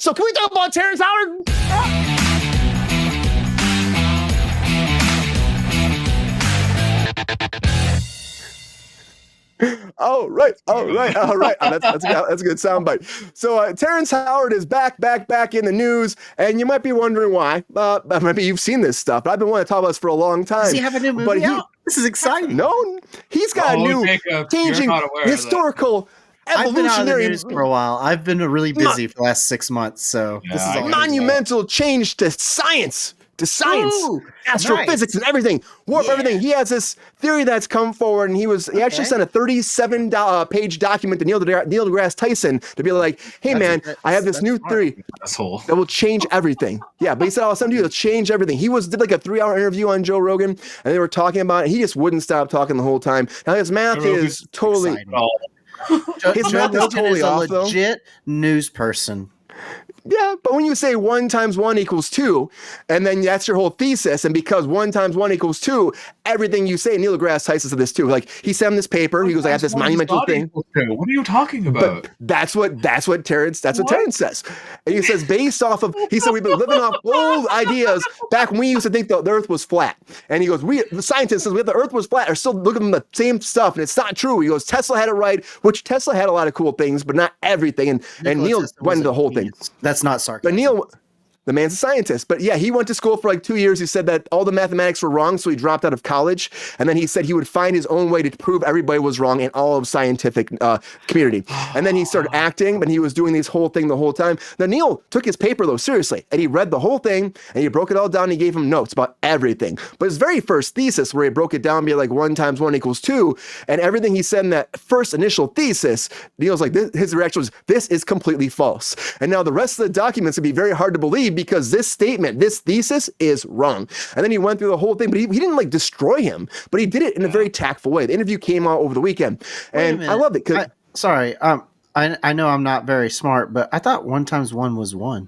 So can we talk about Terrance Howard? All right. Oh, that's a good soundbite. So Terrance Howard is back in the news, and you might be wondering why. Maybe you've seen this stuff, but I've been wanting to talk about this for a long time. Does he have a new movie out? This is exciting. No, he's got a new changing historical evolutionary. I've been out of the news for a while. I've been really busy for the last 6 months, so this is all monumental change to science. Astrophysics and everything, everything. He has this theory that's come forward, and he actually sent a 37-page document to Neil deGrasse Tyson to be like, "Hey man, I have this new theory that will change everything." Yeah, but he said, "I'll send you to change everything." He did like a 3-hour interview on Joe Rogan, and they were talking about it. He just wouldn't stop talking the whole time. Now his math is totally off, though. Legit news person. Yeah, but when you say 1 × 1 = 2, and then that's your whole thesis, and because 1 × 1 = 2, everything you say, Neil deGrasse Tyson said this too. Like he sent him this paper. He goes, "I have this monumental thing." What are you talking about? But that's what Terrance says. And he says, based off of, he said, we've been living off old ideas back when we used to think the Earth was flat. And he goes, the scientists says the Earth was flat are still looking at the same stuff, and it's not true. He goes, Tesla had it right, which Tesla had a lot of cool things, but not everything. And Neil went into the whole thing. That's not sarcasm. But Neil, the man's a scientist. But yeah, he went to school for like 2 years. He said that all the mathematics were wrong, so he dropped out of college. And then he said he would find his own way to prove everybody was wrong in all of scientific community. And then he started acting, but he was doing this whole thing the whole time. Then Neil took his paper though seriously, and he read the whole thing, and he broke it all down. And he gave him notes about everything. But his very first thesis, where he broke it down, be like 1 × 1 = 2, and everything he said in that first initial thesis, Neil's like, his reaction was, "This is completely false." And now the rest of the documents would be very hard to believe, because this thesis is wrong. And then he went through the whole thing, but he didn't like destroy him, but he did it in a very tactful way. The interview came out over the weekend, and I loved it. I know I'm not very smart, but I thought 1 × 1 was 1.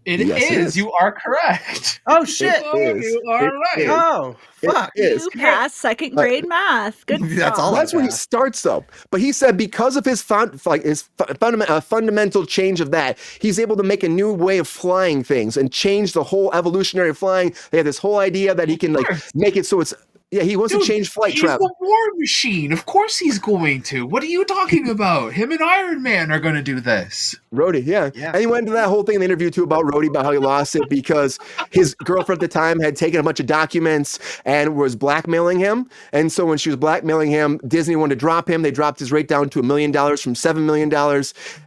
It is. You are correct. Oh shit! You are right. Oh fuck! You passed second grade math. Good. That's all. That's where he starts though. But he said because of his fundamental change of that, he's able to make a new way of flying things and change the whole evolutionary flying. They have this whole idea that he can like make it so it's. Yeah, he wants to change flight travel. He's a war machine. Of course he's going to. What are you talking about? Him and Iron Man are going to do this. Rhodey, yeah. And he went into that whole thing in the interview too about Rhodey, about how he lost it because his girlfriend at the time had taken a bunch of documents and was blackmailing him. And so when she was blackmailing him, Disney wanted to drop him. They dropped his rate down to $1 million from $7 million.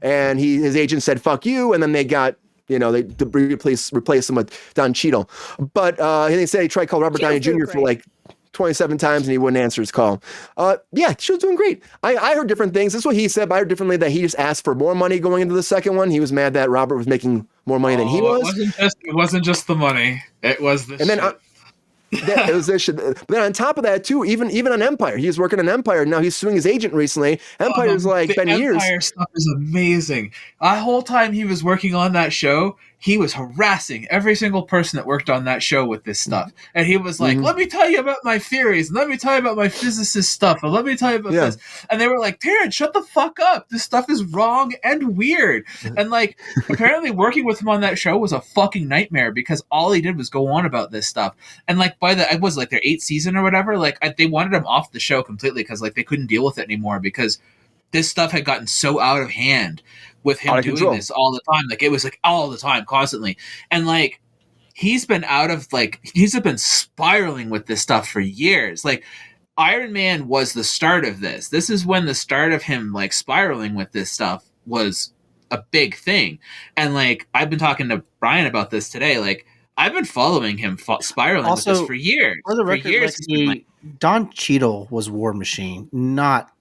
And his agent said, "Fuck you." And then they got they replaced him with Don Cheadle. But they said he tried to call Robert Downey Jr. for like 27 times and he wouldn't answer his call. Yeah, she was doing great. I heard different things. This is what he said, but I heard differently that he just asked for more money going into the second one. He was mad that Robert was making more money than he was. It wasn't just the money. It was the shit. It was this shit. But then on top of that too, even on Empire, he was working on Empire. Now he's suing his agent recently. Empire's been years. Empire stuff is amazing. The whole time he was working on that show, he was harassing every single person that worked on that show with this stuff. And he was like, "Let me tell you about my theories, and let me tell you about my physicist stuff, and let me tell you about this." And they were like, "Terrance, shut the fuck up. This stuff is wrong and weird." And apparently working with him on that show was a fucking nightmare because all he did was go on about this stuff. And by their 8th season or whatever, they wanted him off the show completely because they couldn't deal with it anymore because this stuff had gotten so out of hand with him doing this all the time. It was all the time, constantly. And he's been he's been spiraling with this stuff for years. Iron Man was the start of this. This is when the start of him spiraling with this stuff was a big thing. And I've been talking to Brian about this today. I've been following him spiraling with this for years. For the record, Don Cheadle was War Machine, not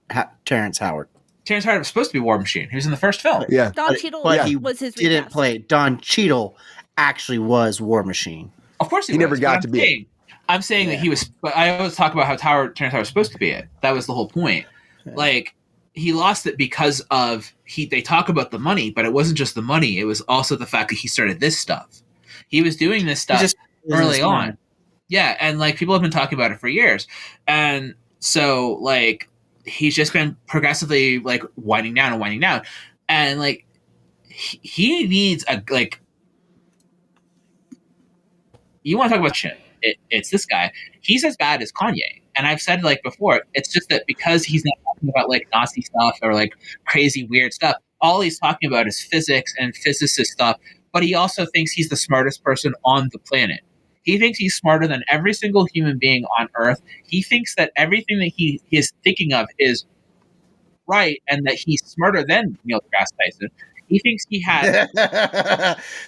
Terrance Howard. Terrance Howard was supposed to be War Machine. He was in the first film. Yeah. Don Cheadle was his didn't recast. play. Don Cheadle actually was War Machine. Of course he never got to be. I'm saying that he was. But I always talk about how Terrance Howard was supposed to be it. That was the whole point. Yeah. He lost it because of they talk about the money, but it wasn't just the money. It was also the fact that he started this stuff. He was doing this stuff early on. Yeah, and people have been talking about it for years. And so he's just been progressively winding down. And he needs a like. You want to talk about shit? It's this guy. He's as bad as Kanye. And I've said like before, it's just that because he's not talking about like Nazi stuff or like crazy weird stuff, all he's talking about is physics and physicist stuff. But he also thinks he's the smartest person on the planet. He thinks he's smarter than every single human being on Earth. He thinks that everything that he is thinking of is right and that he's smarter than Neil deGrasse Tyson. He thinks he has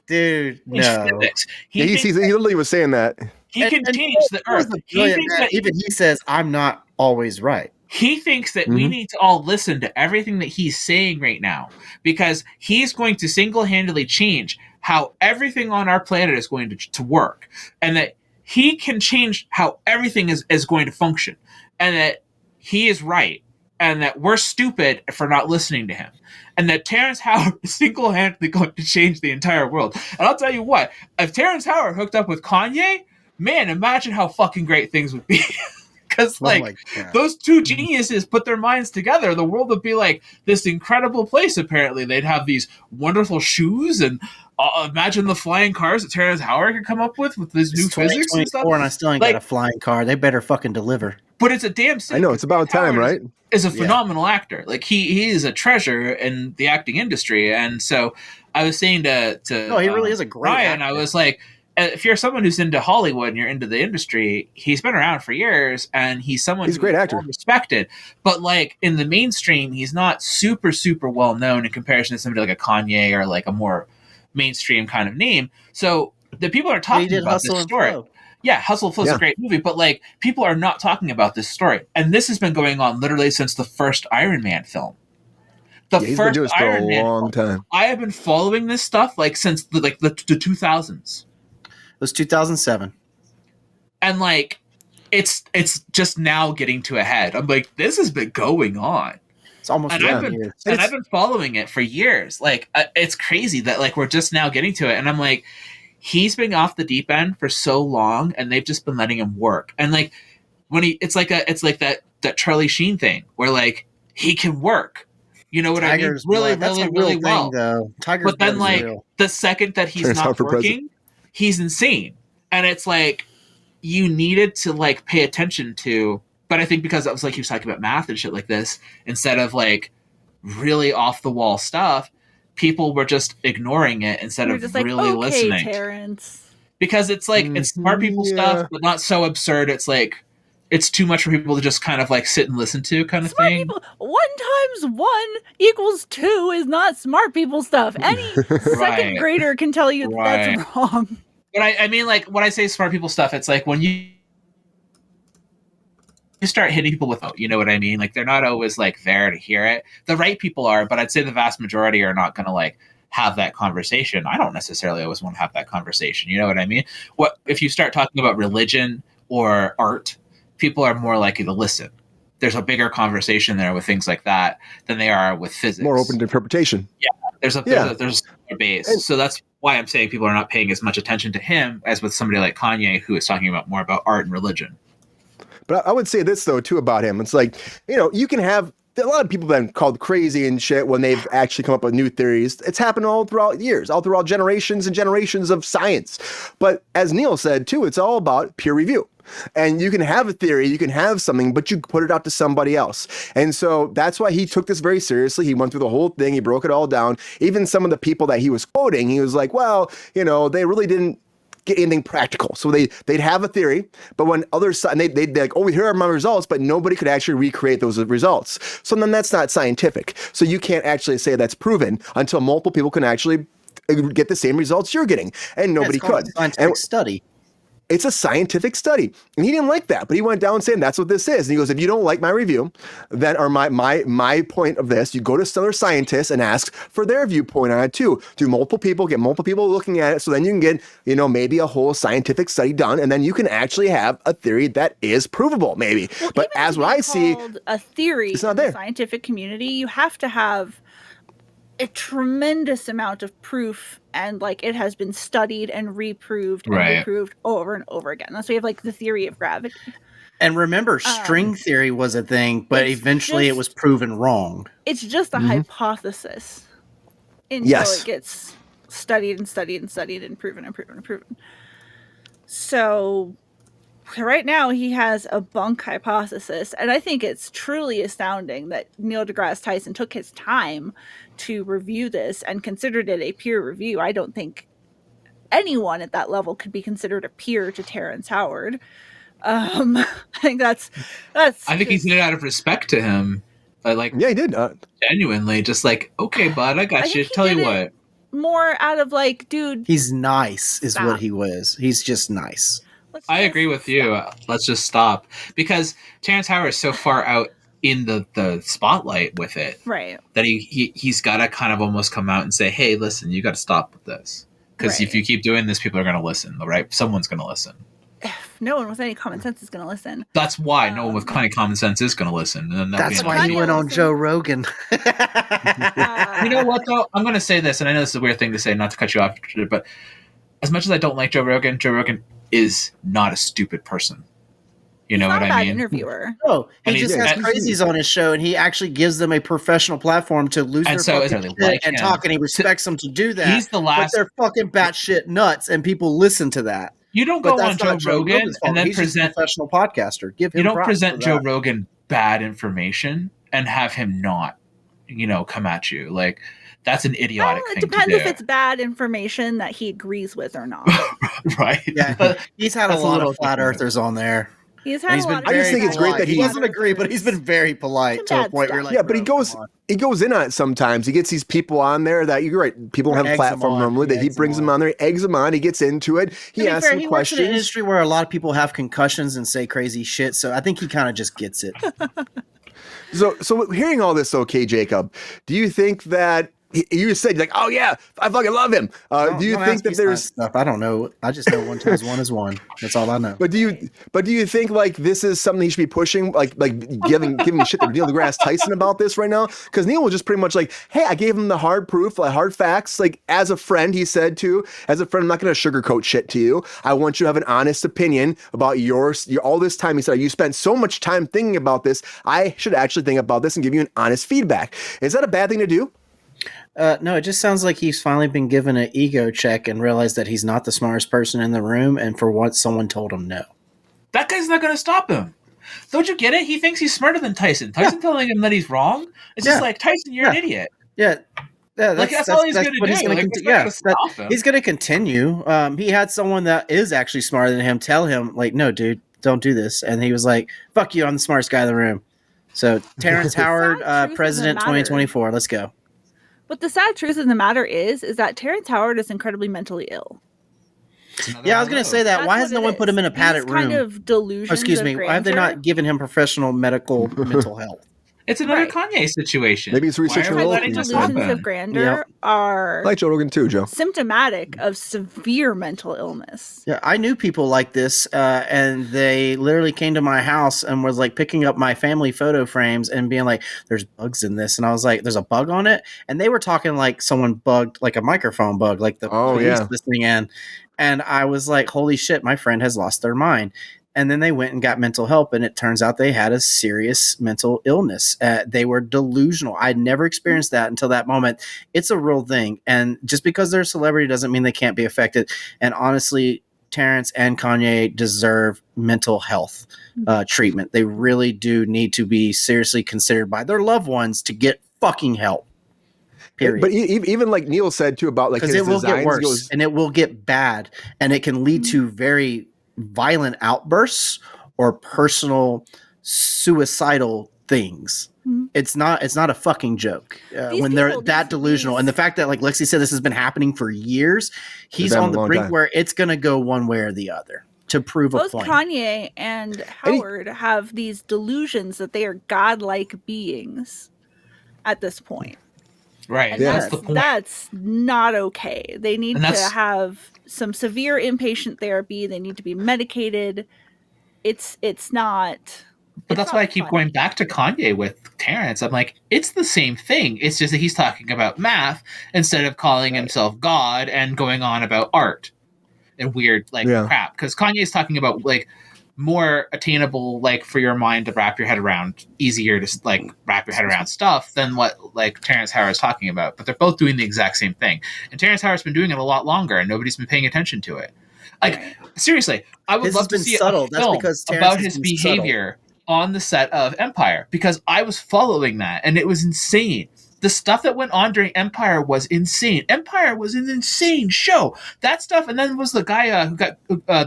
dude. No, physics. He literally was saying that he can change the Earth. He thinks that even he says I'm not always right. He thinks that we need to all listen to everything that he's saying right now because he's going to single-handedly change how everything on our planet is going to work, and that he can change how everything is going to function, and that he is right, and that we're stupid for not listening to him, and that Terrance Howard is single-handedly going to change the entire world. And I'll tell you what, if Terrance Howard hooked up with Kanye, man, imagine how fucking great things would be. Because those two geniuses put their minds together, the world would be like this incredible place. Apparently, they'd have these wonderful shoes, and imagine the flying cars that Terrance Howard could come up with this new physics and stuff. And I still ain't got a flying car. They better fucking deliver. But it's a damn sick. I know, it's about time, right? Is a phenomenal actor. Like he is a treasure in the acting industry, and so I was saying to he really is a great Ryan. actor. I was like, if you're someone who's into Hollywood and you're into the industry, he's been around for years, and he's someone he's a great actor, respected. But like in the mainstream, he's not super well known in comparison to somebody like a Kanye or like a more mainstream kind of name. So the people are talking about this story. Yeah, Hustle and Flow is a great movie, but like people are not talking about this story, and this has been going on literally since the first Iron Man film. He's been doing this for a long time. I have been following this stuff like since the 2000s. It was 2007, and like it's just now getting to a head. I'm like, this has been going on. It's almost I've been following it for years. Like it's crazy that like we're just now getting to it, and I'm like, he's been off the deep end for so long, and they've just been letting him work. And like when it's like that Charlie Sheen thing where like he can work. You know what Tiger's I mean? Really well. Though. But then like the second that he's not working, he's insane. And it's like you needed to like pay attention to, but I think because it was like he was talking about math and shit like this, instead of like really off the wall stuff, people were just ignoring it instead of really listening. Terrance. Because it's like it's smart people stuff, but not so absurd. It's like it's too much for people to just kind of like sit and listen to kind of smart thing. People, 1 × 1 = 2 is not smart people stuff. Any second grader can tell you that's wrong. But I mean, like, when I say smart people stuff, it's like when you start hitting people with, you know what I mean? Like, they're not always, like, there to hear it. The right people are, but I'd say the vast majority are not going to, like, have that conversation. I don't necessarily always want to have that conversation. You know what I mean? What if you start talking about religion or art, people are more likely to listen. There's a bigger conversation there with things like that than they are with physics. More open to interpretation. Yeah, there's a base. So that's why I'm saying people are not paying as much attention to him as with somebody like Kanye, who is talking about more about art and religion. But I would say this, though, too, about him. It's like, you can have a lot of people have been called crazy and shit when they've actually come up with new theories. It's happened all throughout years, all throughout generations and generations of science. But as Neil said, too, it's all about peer review. And you can have a theory, you can have something, but you put it out to somebody else. And so that's why he took this very seriously. He went through the whole thing. He broke it all down. Even some of the people that he was quoting, he was like, well, they really didn't get anything practical. So they'd have a theory, but when others, and they'd be like, oh, here are my results, but nobody could actually recreate those results. So then that's not scientific. So you can't actually say that's proven until multiple people can actually get the same results you're getting. And nobody could. Scientific study. It's a scientific study. And he didn't like that, but he went down saying that's what this is. And he goes, if you don't like my review, then, or my point of this, you go to other scientists and ask for their viewpoint on it too. Do multiple people, get multiple people looking at it, so then you can get, maybe a whole scientific study done, and then you can actually have a theory that is provable, maybe. Well, but as what I see, a theory it's not in there. The scientific community, you have to have a tremendous amount of proof, and like it has been studied and reproved and reproved over and over again. That's why you have like the theory of gravity. And remember, string theory was a thing, but eventually it was proven wrong. It's just a hypothesis. until it gets studied and studied and studied and proven and proven and proven. So right now he has a bunk hypothesis, and I think it's truly astounding that Neil deGrasse Tyson took his time to review this and considered it a peer review. I don't think anyone at that level could be considered a peer to Terrance Howard. I think that's. I think he did it out of respect to him. Yeah, he did. Genuinely, just like, okay, bud, I got you. Tell you what. More out of like, dude. He's nice, is what he was. He's just nice. I agree with you. Let's just stop. Because Terrance Howard is so far out in the spotlight with it. Right. That he's got to kind of almost come out and say, hey, listen, you got to stop with this. Because if you keep doing this, people are going to listen, right? Someone's going to listen. No one with any common sense is going to listen. That's why no one with any common sense is going to listen. And that's why he went on Joe Rogan. You know what, though? I'm going to say this, and I know this is a weird thing to say, not to cut you off, but as much as I don't like Joe Rogan is not a stupid person. You know what I mean? Interviewer. No, he just has crazies on his show, and he actually gives them a professional platform to lose their fucking shit and talk, and he respects them to do that. He's the last. But they're fucking batshit nuts, and people listen to that. You don't go on Joe Rogan and then present a professional podcaster. Give him. You don't present Joe Rogan bad information and have him not, come at you like. That's an idiotic thing to do. It depends if it's bad information that he agrees with or not. Right. Yeah. He's had a lot of flat earthers on there. I just think it's great that he doesn't agree, but he's been very polite to a point where you're like, yeah, but he goes in on it sometimes. He gets these people on there that you're right. People don't have a platform normally that he brings them on there, he eggs them on, he gets into it. He asks some questions. Works in an industry where a lot of people have concussions and say crazy shit, so I think he kind of just gets it. So hearing all this, okay, Jacob, do you think that you said like, oh yeah, I fucking love him. Do you think that there's stuff? I don't know. I just know 1 + 1 is 1. That's all I know. But do you think like this is something he should be pushing, like giving shit to Neil deGrasse Tyson about this right now? Because Neil was just pretty much like, hey, I gave him the hard proof, like hard facts. Like as a friend, he said as a friend, I'm not going to sugarcoat shit to you. I want you to have an honest opinion about yours. All this time, he said, you spent so much time thinking about this. I should actually think about this and give you an honest feedback. Is that a bad thing to do? No, it just sounds like he's finally been given an ego check and realized that he's not the smartest person in the room, and for once someone told him no. That guy's not going to stop him. Don't you get it? He thinks he's smarter than Tyson. Tyson telling him that he's wrong? It's just like, Tyson, you're an idiot. Yeah. Yeah, that's all he's going to do. He's going to continue. He had someone that is actually smarter than him tell him, like, no, dude, don't do this. And he was like, fuck you, I'm the smartest guy in the room. So, Terrance Howard, President 2024, let's go. But the sad truth of the matter is that Terrance Howard is incredibly mentally ill. Yeah, I was going to say that. That's why has no one put him in a padded room? Kind of delusions. Excuse me. Why have they not given him professional medical mental health? It's another Kanye situation. Maybe it's research. Delusions of grandeur are like Joe Rogan too, Joe. Symptomatic of severe mental illness. Yeah, I knew people like this, and they literally came to my house and was like picking up my family photo frames and being like, "There's bugs in this," and I was like, "There's a bug on it," and they were talking like someone bugged, like a microphone bug, like the police listening in, and I was like, "Holy shit, my friend has lost their mind." And then they went and got mental help, and it turns out they had a serious mental illness. They were delusional. I'd never experienced that until that moment. It's a real thing. And just because they're a celebrity doesn't mean they can't be affected. And honestly, Terrance and Kanye deserve mental health treatment. They really do need to be seriously considered by their loved ones to get fucking help. Period. But even like Neil said too about like his it will designs get worse and it will get bad, and it can lead to very violent outbursts or personal suicidal things. It's not a fucking joke when they're that delusional. And the fact that, like Lexi said, this has been happening for years, he's on the brink where it's going to go one way or the other to prove a point. Both Kanye and Howard have these delusions that they are godlike beings at this point. Right. And that's the point. That's not okay. They need to have some severe inpatient therapy. They need to be medicated. It's not. But that's why I keep going back to Kanye with Terrance. I'm like, it's the same thing. It's just that he's talking about math instead of calling himself God and going on about art and weird crap. Because Kanye's talking about like more attainable, like for your mind to wrap your head around, easier to like wrap your head around stuff than what like Terrance Howard is talking about. But they're both doing the exact same thing, and Terrance Howard's been doing it a lot longer, and nobody's been paying attention to it. Like seriously, I would love to see subtle. a That's film because Terrance about has his been subtle. behavior on the set of Empire, because I was following that, and it was insane. The stuff that went on during Empire was insane. Empire was an insane show. That stuff, and then was the guy who got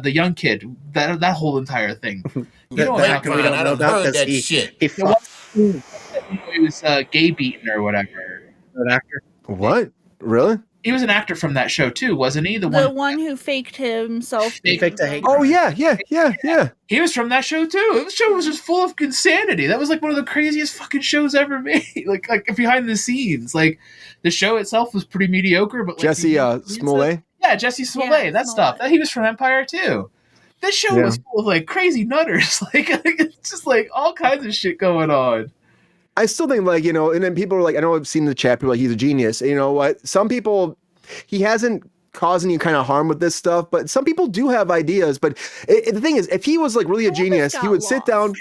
the young kid. That whole entire thing. You know what I'm talking about? I don't know that shit. He was gay beaten or whatever. an actor. What? Really? He was an actor from that show too, wasn't he? The one who faked himself. He faked a hate Oh crime. yeah. He was from that show too. The show was just full of insanity. That was like one of the craziest fucking shows ever made. like behind the scenes, like the show itself was pretty mediocre. But like, Jesse Smollett. yeah, Jesse Smollett, Yeah, that Smollett. stuff. He was from Empire too. This show was full of like crazy nutters. Like it's just like all kinds of shit going on. I still think, like, you know, and then people are like, I know I've seen the chat, people are like, he's a genius. And you know what? Some people, he hasn't caused any kind of harm with this stuff, but some people do have ideas. But the thing is, if he was like really a genius, he would sit down,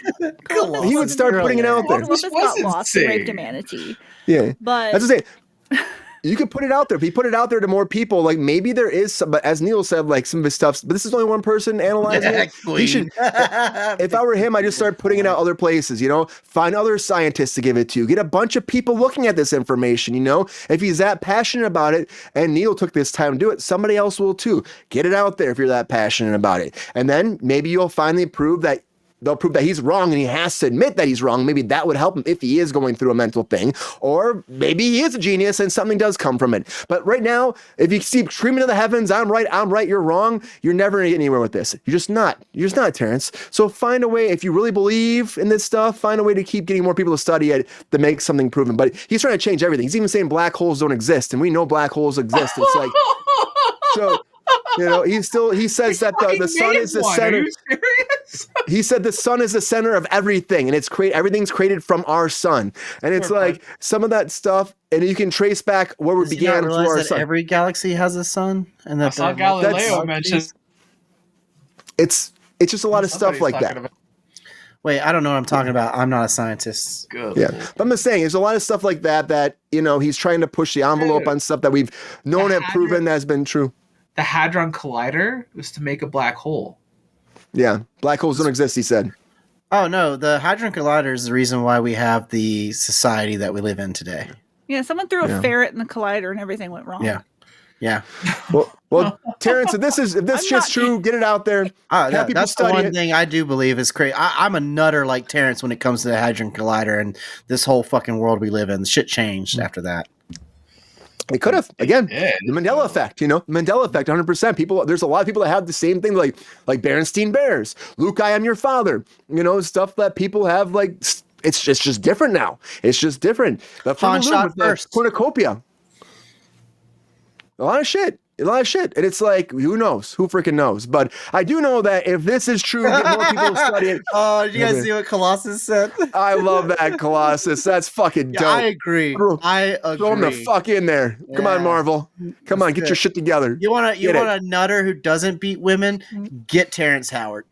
he would start putting it out there. Columbus got lost and raped a manatee. Yeah. But That's the thing. You could put it out there. If you put it out there to more people, like maybe there is some, but as Neil said, like some of his stuff, but this is only one person analyzing it. He should, if I were him, I'd just start putting it out other places, you know, find other scientists to give it to, get a bunch of people looking at this information, you know, if he's that passionate about it and Neil took this time to do it, somebody else will too. Get it out there if you're that passionate about it. And then maybe you'll finally they'll prove that he's wrong and he has to admit that he's wrong. Maybe that would help him if he is going through a mental thing. Or maybe he is a genius and something does come from it. But right now, if you keep screaming to the heavens, I'm right, you're wrong, you're never going to get anywhere with this. You're just not, Terrance. So find a way, if you really believe in this stuff, find a way to keep getting more people to study it to make something proven. But he's trying to change everything. He's even saying black holes don't exist. And we know black holes exist. It's like, so... You know, he says that the sun is the center. Are you serious? He said the sun is the center of everything, and everything's created from our sun. And it's like some of that stuff, and you can trace back where we began through our sun. Every galaxy has a sun, and that I saw Galileo mention. It's just a lot of stuff like that. Wait, I don't know what I'm talking about. I'm not a scientist. Good. Yeah, but I'm just saying, there's a lot of stuff like that you know he's trying to push the envelope on stuff that we've known and proven that has been true. The Hadron Collider was to make a black hole. Yeah, black holes don't exist, he said. Oh, no, the Hadron Collider is the reason why we have the society that we live in today. yeah, someone threw a ferret in the collider and everything went wrong. Yeah. Well, Terrance, if this shit's true, get it out there. Have people That's the study one it. thing I do believe is crazy. I'm a nutter like Terrance when it comes to the Hadron Collider and this whole fucking world we live in. Shit changed after that. It could have. Again, did. the Mandela effect, you know, Mandela effect, 100%. There's a lot of people that have the same thing, like Berenstein Bears, Luke, I am your father, you know, stuff that people have, like, it's just different now. It's just different. The Han shot first. cornucopia. A lot of shit. And it's like, who knows? Who freaking knows? But I do know that if this is true, get more people to study it. Oh, did you guys see what Colossus said? I love that, Colossus. That's fucking dope. I agree. Throw him the fuck in there. Come on, Marvel. Come on, get your shit together. You want a nutter who doesn't beat women? Get Terrance Howard.